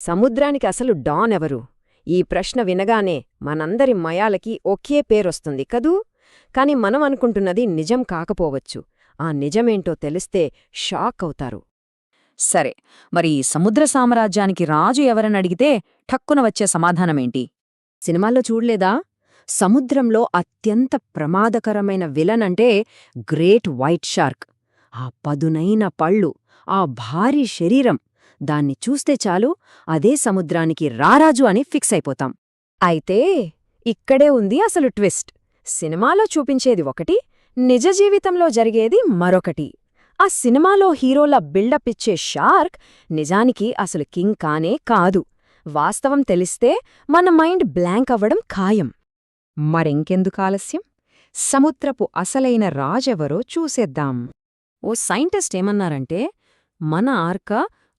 సముద్రానికి అసలు డాన్ ఎవరు? ఈ ప్రశ్న వినగానే మనందరి మయాలకి ఒకే పేరొస్తుంది కదూ? కాని మనం అనుకుంటున్నది నిజం కాకపోవచ్చు. ఆ నిజమేంటో తెలిస్తే షాక్ అవుతారు. సరే, మరి ఈ సముద్ర సామ్రాజ్యానికి రాజు ఎవరనడిగితే ఠక్కున వచ్చే సమాధానమేంటి? సినిమాల్లో చూడ్లేదా? సముద్రంలో అత్యంత ప్రమాదకరమైన విలన్ అంటే గ్రేట్ వైట్ షార్క్. ఆ పదునైన పళ్ళు, ఆ భారీ శరీరం, దాన్ని చూస్తే చాలు అదే సముద్రానికి రారాజు అని ఫిక్స్ అయిపోతాం. అయితే ఇక్కడే ఉంది అసలు ట్విస్ట్. సినిమాలో చూపించేది ఒకటి, నిజ జీవితంలో జరిగేది మరొకటి. ఆ సినిమాలో హీరోల బిల్డప్ ఇచ్చే షార్క్ నిజానికి అసలు కింగ్ కానే కాదు. వాస్తవం తెలిస్తే మన మైండ్ బ్లాంక్ అవ్వడం ఖాయం. మరింకెందుకు ఆలస్యం? సముద్రపు అసలైన రాజెవరో చూసేద్దాం. ఓ సైంటిస్ట్ ఏమన్నారంటే, మన ఆర్క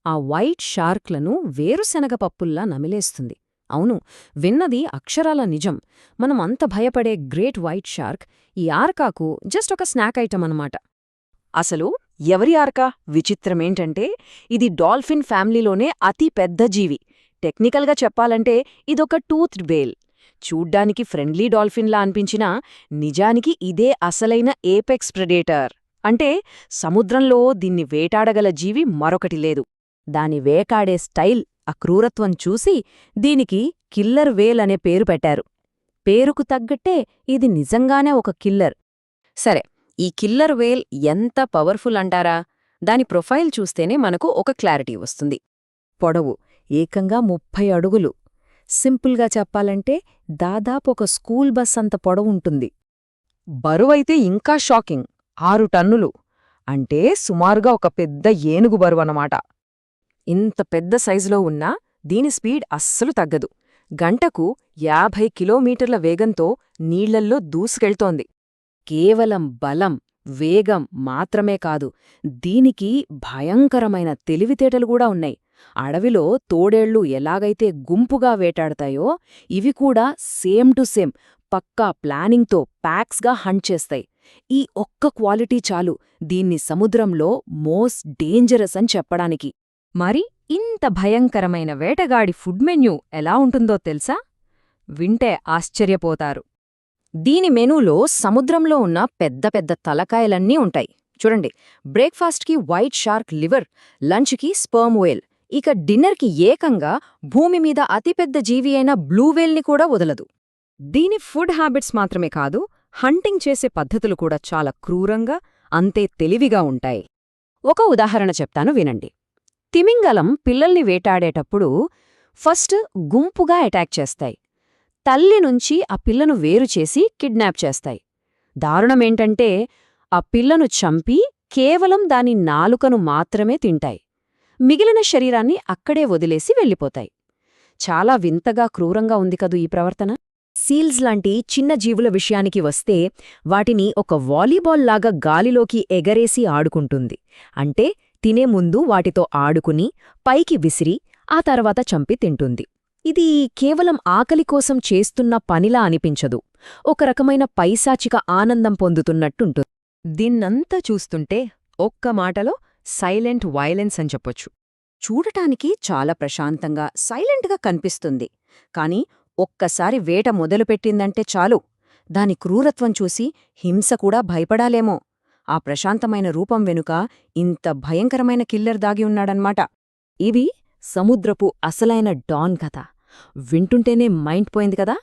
ఆ వైట్ షార్క్లను వేరుశనగ పప్పుల్లా నమిలేస్తుంది. అవును, విన్నది అక్షరాల నిజం. మనం అంత భయపడే గ్రేట్ వైట్ షార్క్ ఈ ఆర్కాకు జస్ట్ ఒక స్నాక్ ఐటమ్ అన్నమాట. అసలు ఎవరి ఆర్కా? విచిత్రమేంటంటే ఇది డాల్ఫిన్ ఫ్యామిలీలోనే అతి పెద్ద జీవి. టెక్నికల్గా చెప్పాలంటే ఇదొక టూత్డ్ వేల్. చూడ్డానికి ఫ్రెండ్లీ డాల్ఫిన్లా అనిపించినా నిజానికి ఇదే అసలైన ఏపెక్స్ ప్రెడేటర్. అంటే సముద్రంలో దీన్ని వేటాడగల జీవి మరొకటి లేదు. దాని వేటాడే స్టైల్, ఆ క్రూరత్వం చూసి దీనికి కిల్లర్ వేల్ అనే పేరు పెట్టారు. పేరుకు తగ్గట్టే ఇది నిజంగానే ఒక కిల్లర్. సరే, ఈ కిల్లర్ వేల్ ఎంత పవర్ఫుల్ అంటారా? దాని ప్రొఫైల్ చూస్తేనే మనకు ఒక క్లారిటీ వస్తుంది. పొడవు ఏకంగా 30 అడుగులు. సింపుల్గా చెప్పాలంటే దాదాపు ఒక స్కూల్ బస్ అంత పొడవుంటుంది. బరువైతే ఇంకా షాకింగ్, 6 టన్నులు. అంటే సుమారుగా ఒక పెద్ద ఏనుగు బరువన్నమాట. ఇంత పెద్ద సైజులో ఉన్నా దీని స్పీడ్ అస్సలు తగ్గదు. గంటకు 50 కిలోమీటర్ల వేగంతో నీళ్లల్లో దూసుకెళ్తోంది. కేవలం బలం, వేగం మాత్రమే కాదు, దీనికి భయంకరమైన తెలివితేటలు కూడా ఉన్నాయి. అడవిలో తోడేళ్లు ఎలాగైతే గుంపుగా వేటాడతాయో ఇవి కూడా సేమ్ టు సేమ్ పక్కా ప్లానింగ్తో ప్యాక్స్గా హంట్ చేస్తాయి. ఈ ఒక్క క్వాలిటీ చాలు దీన్ని సముద్రంలో మోస్ట్ డేంజరస్ అని చెప్పడానికి. మరి ఇంత భయంకరమైన వేటగాడి ఫుడ్ మెన్యూ ఎలా ఉంటుందో తెలుసా? వింటే ఆశ్చర్యపోతారు. దీని మెనూలో సముద్రంలో ఉన్న పెద్ద పెద్ద తలకాయలన్నీ ఉంటాయి. చూడండి, బ్రేక్ఫాస్ట్కి వైట్ షార్క్ లివర్, లంచ్కి స్పర్మ్ వేల్, ఇక డిన్నర్కి ఏకంగా భూమి మీద అతిపెద్ద జీవి అయిన బ్లూ వేల్ని కూడా వదలదు. దీని ఫుడ్ హ్యాబిట్స్ మాత్రమే కాదు, హంటింగ్ చేసే పద్ధతులు కూడా చాలా క్రూరంగా, అంతే తెలివిగా ఉంటాయి. ఒక ఉదాహరణ చెప్తాను వినండి. తిమింగలం పిల్లల్ని వేటాడేటప్పుడు ఫస్ట్ గుంపుగా అటాక్ చేస్తాయి. తల్లి నుంచి ఆ పిల్లను వేరుచేసి కిడ్నాప్ చేస్తాయి. దారుణమేంటంటే ఆ పిల్లను చంపి కేవలం దాని నాలుకను మాత్రమే తింటాయి. మిగిలిన శరీరాన్ని అక్కడే వదిలేసి వెళ్ళిపోతాయి. చాలా వింతగా క్రూరంగా ఉంది కదూ ఈ ప్రవర్తన. సీల్స్ లాంటి చిన్న జీవుల విషయానికి వస్తే వాటిని ఒక వాలీబాల్ లాగా గాలిలోకి ఎగరేసి ఆడుకుంటుంది. అంటే తినే ముందు వాటితో ఆడుకుని పైకి విసిరి ఆ తర్వాత చంపి తింటుంది. ఇది కేవలం ఆకలి కోసం చేస్తున్న పనిలా అనిపించదు, ఒక రకమైన పైశాచిక ఆనందం పొందుతున్నట్టుంటుంది. దీన్నంతా చూస్తుంటే ఒక్క మాటలో సైలెంట్ వైలెన్స్ అని చెప్పొచ్చు. చూడటానికి చాలా ప్రశాంతంగా సైలెంట్గా కనిపిస్తుంది. కాని ఒక్కసారి వేట మొదలుపెట్టిందంటే చాలు, దాని క్రూరత్వం చూసి హింస కూడా భయపడాలేమో. ఆ ప్రశాంతమైన రూపం వెనుక ఇంత భయంకరమైన కిల్లర్ దాగి ఉన్నాడన్మాట. ఇవి సముద్రపు అసలైన డాన్ కథ. వింటుంటేనే మైండ్ పోయింది కదా.